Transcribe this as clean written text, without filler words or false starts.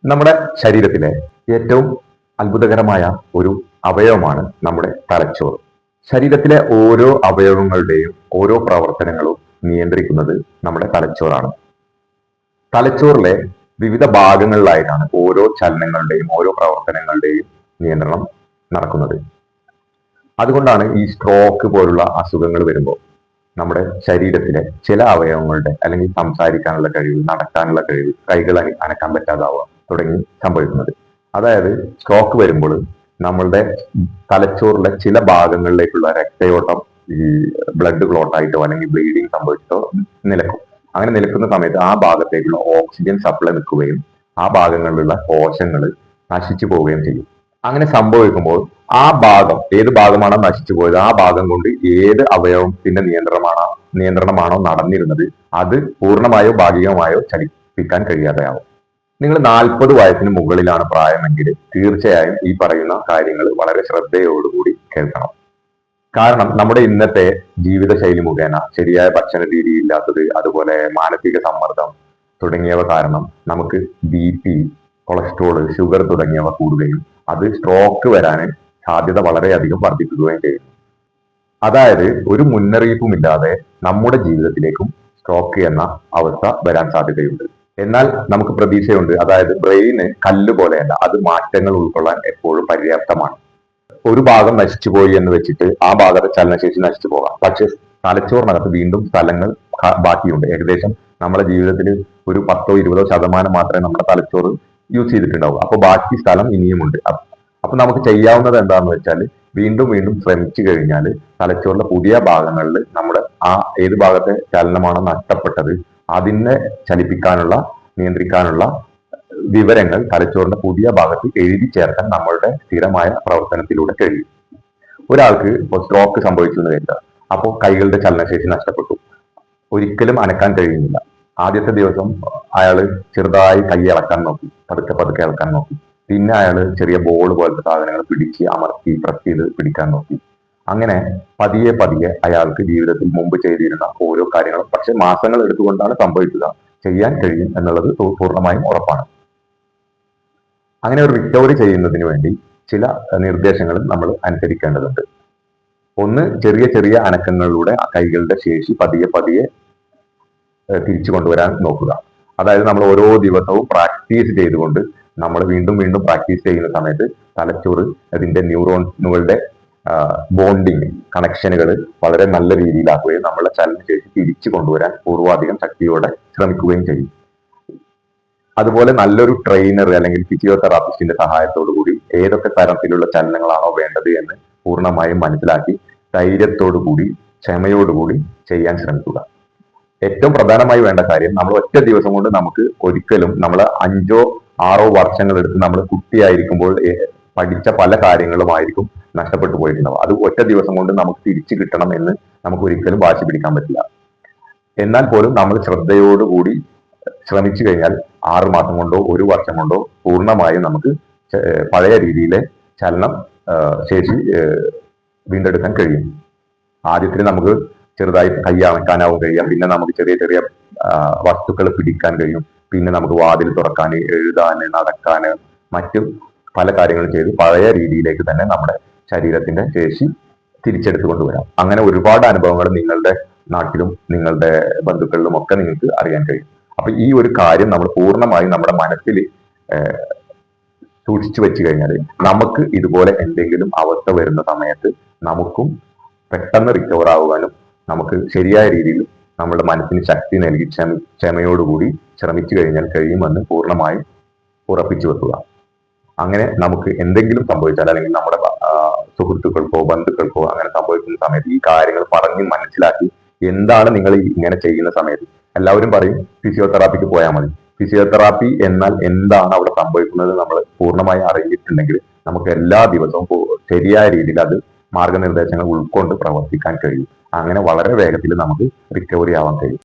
നമ്മുടെ ശരീരത്തിലെ ഏറ്റവും അത്ഭുതകരമായ ഒരു അവയവമാണ് നമ്മുടെ തലച്ചോറ്. ശരീരത്തിലെ ഓരോ അവയവങ്ങളുടെയും ഓരോ പ്രവർത്തനങ്ങളും നിയന്ത്രിക്കുന്നത് നമ്മുടെ തലച്ചോറാണ്. തലച്ചോറിലെ വിവിധ ഭാഗങ്ങളിലായിട്ടാണ് ഓരോ ചലനങ്ങളുടെയും ഓരോ പ്രവർത്തനങ്ങളുടെയും നിയന്ത്രണം നടക്കുന്നത്. അതുകൊണ്ടാണ് ഈ സ്ട്രോക്ക് പോലുള്ള അസുഖങ്ങൾ വരുമ്പോൾ നമ്മുടെ ശരീരത്തിലെ ചില അവയവങ്ങളുടെ അല്ലെങ്കിൽ സംസാരിക്കാനുള്ള കഴിവ്, നടക്കാനുള്ള കഴിവ്, കൈകൾ അനക്കാൻ പറ്റാതാവുക തുടങ്ങി സംഭവിക്കുന്നത്. അതായത് സ്ട്രോക്ക് വരുമ്പോൾ നമ്മളുടെ തലച്ചോറിലെ ചില ഭാഗങ്ങളിലേക്കുള്ള രക്തയോട്ടം ഈ ബ്ലഡ് ക്ലോട്ട് ആയിട്ടോ അല്ലെങ്കിൽ ബ്ലീഡിങ് സംഭവിച്ചിട്ടോ നിലക്കും. അങ്ങനെ നിലക്കുന്ന സമയത്ത് ആ ഭാഗത്തേക്കുള്ള ഓക്സിജൻ സപ്ലൈ നിൽക്കുകയും ആ ഭാഗങ്ങളിലുള്ള കോശങ്ങൾ നശിച്ചു പോവുകയും ചെയ്യും. അങ്ങനെ സംഭവിക്കുമ്പോൾ ആ ഭാഗം ഏത് ഭാഗമാണോ നശിച്ചു പോയത് ആ ഭാഗം കൊണ്ട് ഏത് അവയവത്തിന്റെ നിയന്ത്രണമാണോ നടന്നിരുന്നത് അത് പൂർണ്ണമായോ ഭാഗികമായോ ചലിപ്പിക്കാൻ കഴിയാതെയാവും. നിങ്ങൾ 40 വയസ്സിന് മുകളിലാണ് പ്രായമെങ്കിൽ തീർച്ചയായും ഈ പറയുന്ന കാര്യങ്ങൾ വളരെ ശ്രദ്ധയോടുകൂടി കേൾക്കണം. കാരണം നമ്മുടെ ഇന്നത്തെ ജീവിതശൈലി മുഖേന ശരിയായ ഭക്ഷണ രീതി ഇല്ലാത്തത്, അതുപോലെ മാനസിക സമ്മർദ്ദം തുടങ്ങിയവ കാരണം നമുക്ക് BP, കൊളസ്ട്രോൾ, ഷുഗർ തുടങ്ങിയവ കൂടുകയും അത് സ്ട്രോക്ക് വരാൻ സാധ്യത വളരെയധികം വർദ്ധിപ്പിക്കുകയും ചെയ്യുന്നു. അതായത് ഒരു മുന്നറിയിപ്പുമില്ലാതെ നമ്മുടെ ജീവിതത്തിലേക്കും സ്ട്രോക്ക് എന്ന അവസ്ഥ വരാൻ സാധ്യതയുണ്ട്. എന്നാൽ നമുക്ക് പ്രതീക്ഷയുണ്ട്. അതായത് ബ്രെയിന് കല്ല് പോലെയല്ല, അത് മാറ്റങ്ങൾ ഉൾക്കൊള്ളാൻ എപ്പോഴും പര്യാപ്തമാണ്. ഒരു ഭാഗം നശിച്ചുപോയി എന്ന് വെച്ചിട്ട് ആ ഭാഗത്തെ ചലനശേഷി നശിച്ചു പോകാം. പക്ഷെ തലച്ചോറിനകത്ത് വീണ്ടും സ്ഥലങ്ങൾ ബാക്കിയുണ്ട്. ഏകദേശം നമ്മുടെ ജീവിതത്തിൽ ഒരു 10-20% മാത്രമേ നമ്മുടെ തലച്ചോറ് യൂസ് ചെയ്തിട്ടുണ്ടാവും. അപ്പൊ ബാക്കി സ്ഥലം ഇനിയുമുണ്ട്. അപ്പൊ നമുക്ക് ചെയ്യാവുന്നത് എന്താന്ന് വെച്ചാൽ വീണ്ടും വീണ്ടും ശ്രമിച്ചു കഴിഞ്ഞാൽ തലച്ചോറിലെ പുതിയ ഭാഗങ്ങളിൽ നമ്മുടെ ആ ഏത് ഭാഗത്തെ ചലനമാണോ നഷ്ടപ്പെട്ടത് അതിനെ ചലിപ്പിക്കാനുള്ള, നിയന്ത്രിക്കാനുള്ള വിവരങ്ങൾ തലച്ചോറിന്റെ പുതിയ ഭാഗത്ത് എഴുതി ചേർക്കാൻ നമ്മളുടെ സ്ഥിരമായ പ്രവർത്തനത്തിലൂടെ കഴിയും. ഒരാൾക്ക് ഇപ്പോൾ സ്ട്രോക്ക് സംഭവിച്ചു എന്ന് കരുതുക. അപ്പോൾ കൈകളുടെ ചലനശേഷി നഷ്ടപ്പെട്ടു, ഒരിക്കലും അനക്കാൻ കഴിയുന്നില്ല. ആദ്യത്തെ ദിവസം അയാൾ ചെറുതായി കൈ ഇളക്കാൻ നോക്കി, പതുക്കെ പതുക്കെ ഇളക്കാൻ നോക്കി. പിന്നെ അയാൾ ചെറിയ ബോൾ പോലത്തെ സാധനങ്ങൾ പിടിച്ച് അമർത്തി പ്രസ് ചെയ്ത് പിടിക്കാൻ നോക്കി. അങ്ങനെ പതിയെ പതിയെ അയാൾക്ക് ജീവിതത്തിൽ മുമ്പ് ചെയ്തിരുന്ന ഓരോ കാര്യങ്ങളും, പക്ഷെ മാസങ്ങൾ എടുത്തുകൊണ്ടാണ് സംഭവിക്കുക, ചെയ്യാൻ കഴിയും എന്നുള്ളത് പൂർണ്ണമായും ഉറപ്പാണ്. അങ്ങനെ ഒരു റിക്കവറി ചെയ്യുന്നതിന് വേണ്ടി ചില നിർദ്ദേശങ്ങൾ നമ്മൾ അനുസരിക്കേണ്ടതുണ്ട്. ഒന്ന്, ചെറിയ ചെറിയ അനക്കങ്ങളിലൂടെ ആ കൈകളുടെ ശേഷി പതിയെ പതിയെ തിരിച്ചു കൊണ്ടുവരാൻ നോക്കുക. അതായത് നമ്മൾ ഓരോ ദിവസവും പ്രാക്ടീസ് ചെയ്തുകൊണ്ട് നമ്മൾ വീണ്ടും വീണ്ടും പ്രാക്ടീസ് ചെയ്യുന്ന സമയത്ത് തലച്ചോറ് അതിന്റെ ന്യൂറോണുകളുടെ ബോണ്ടിങ് കണക്ഷനുകൾ വളരെ നല്ല രീതിയിലാക്കുകയും നമ്മളെ ചലനശേഷി തിരിച്ചു കൊണ്ടുവരാൻ പൂർവാധികം ശക്തിയോടെ ശ്രമിക്കുകയും ചെയ്യും. അതുപോലെ നല്ലൊരു ട്രെയിനർ അല്ലെങ്കിൽ ഫിസിയോതെറാപ്പിസ്റ്റിന്റെ സഹായത്തോടു കൂടി ഏതൊക്കെ തരത്തിലുള്ള ചലനങ്ങളാണോ വേണ്ടത് എന്ന് പൂർണ്ണമായും മനസ്സിലാക്കി ധൈര്യത്തോടു കൂടി ക്ഷമയോടുകൂടി ചെയ്യാൻ ശ്രമിക്കുക. ഏറ്റവും പ്രധാനമായി വേണ്ട കാര്യം, നമ്മൾ ഒറ്റ ദിവസം കൊണ്ട് നമുക്ക് ഒരിക്കലും നമ്മൾ 5-6 വർഷങ്ങൾ എടുത്ത് നമ്മൾ കുട്ടിയായിരിക്കുമ്പോൾ പഠിച്ച പല കാര്യങ്ങളുമായിരിക്കും നഷ്ടപ്പെട്ടു പോയിട്ടുണ്ടാവും. അത് ഒറ്റ ദിവസം കൊണ്ട് നമുക്ക് തിരിച്ചു കിട്ടണം എന്ന് നമുക്ക് ഒരിക്കലും വാശി പിടിക്കാൻ പറ്റില്ല. എന്നാൽ പോലും നമ്മൾ ശ്രദ്ധയോടുകൂടി ശ്രമിച്ചു കഴിഞ്ഞാൽ 6 മാസം കൊണ്ടോ 1 വർഷം കൊണ്ടോ പൂർണ്ണമായും നമുക്ക് പഴയ രീതിയിലെ ചലനം ശേഷി വീണ്ടെടുക്കാൻ കഴിയും. ആദ്യത്തിൽ നമുക്ക് ചെറുതായി കൈ അണക്കാനാവും കഴിയാം. പിന്നെ നമുക്ക് ചെറിയ ചെറിയ വസ്തുക്കൾ പിടിക്കാൻ കഴിയും. പിന്നെ നമുക്ക് വാതിൽ തുറക്കാന്, എഴുതാന്, നടക്കാന്, മറ്റു പല കാര്യങ്ങളും ചെയ്ത് പഴയ രീതിയിലേക്ക് തന്നെ നമ്മുടെ ശരീരത്തിന്റെ ശേഷി തിരിച്ചെടുത്തു കൊണ്ടുവരാം. അങ്ങനെ ഒരുപാട് അനുഭവങ്ങൾ നിങ്ങളുടെ നാട്ടിലും നിങ്ങളുടെ ബന്ധുക്കളിലും ഒക്കെ നിങ്ങൾക്ക് അറിയാൻ കഴിയും. അപ്പൊ ഈ ഒരു കാര്യം നമ്മൾ പൂർണ്ണമായും നമ്മുടെ മനസ്സിൽ സൂക്ഷിച്ചു വെച്ച് കഴിഞ്ഞാൽ നമുക്ക് ഇതുപോലെ എന്തെങ്കിലും അവസ്ഥ വരുന്ന സമയത്ത് നമുക്കും പെട്ടെന്ന് റിക്കവർ ആവുവാനും നമുക്ക് ശരിയായ രീതിയിൽ നമ്മുടെ മനസ്സിന് ശക്തി നൽകി ക്ഷമയോടുകൂടി ശ്രമിച്ചു കഴിഞ്ഞാൽ കഴിയുമെന്ന് പൂർണ്ണമായും ഉറപ്പിച്ചു വെക്കുക. അങ്ങനെ നമുക്ക് എന്തെങ്കിലും സംഭവിച്ചാൽ അല്ലെങ്കിൽ നമ്മുടെ സുഹൃത്തുക്കൾക്കോ ബന്ധുക്കൾക്കോ അങ്ങനെ സംഭവിക്കുന്ന സമയത്ത് ഈ കാര്യങ്ങൾ പറഞ്ഞ് മനസ്സിലാക്കി എന്താണ് നിങ്ങൾ ഇങ്ങനെ ചെയ്യുന്ന സമയത്ത് എല്ലാവരും പറയും ഫിസിയോതെറാപ്പിക്ക് പോയാൽ മതി. ഫിസിയോതെറാപ്പി എന്നാൽ എന്താണ് അവിടെ സംഭവിക്കുന്നത് നമ്മൾ പൂർണ്ണമായി അറിഞ്ഞിട്ടുണ്ടെങ്കിൽ നമുക്ക് എല്ലാ ദിവസവും ശരിയായ രീതിയിൽ അത് മാർഗനിർദ്ദേശങ്ങൾ ഉൾക്കൊണ്ട് പ്രവർത്തിക്കാൻ കഴിയും. അങ്ങനെ വളരെ വേഗത്തിൽ നമുക്ക് റിക്കവറി ആവാൻ കഴിയും.